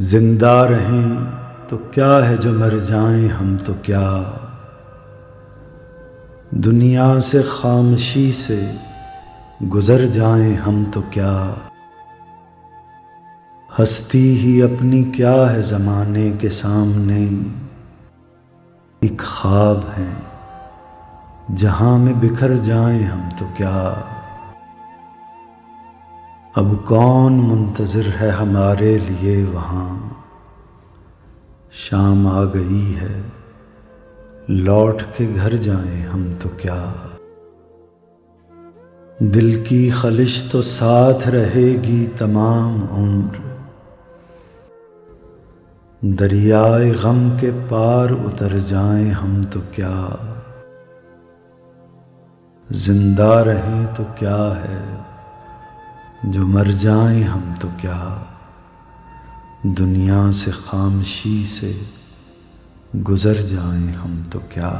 زندہ رہیں تو کیا ہے جو مر جائیں ہم تو کیا، دنیا سے خاموشی سے گزر جائیں ہم تو کیا، ہستی ہی اپنی کیا ہے زمانے کے سامنے، ایک خواب ہے جہاں میں بکھر جائیں ہم تو کیا، اب کون منتظر ہے ہمارے لیے وہاں، شام آ گئی ہے لوٹ کے گھر جائیں ہم تو کیا، دل کی خلش تو ساتھ رہے گی تمام عمر، دریائے غم کے پار اتر جائیں ہم تو کیا، زندہ رہیں تو کیا ہے جو مر جائیں ہم تو کیا، دنیا سے خاموشی سے گزر جائیں ہم تو کیا۔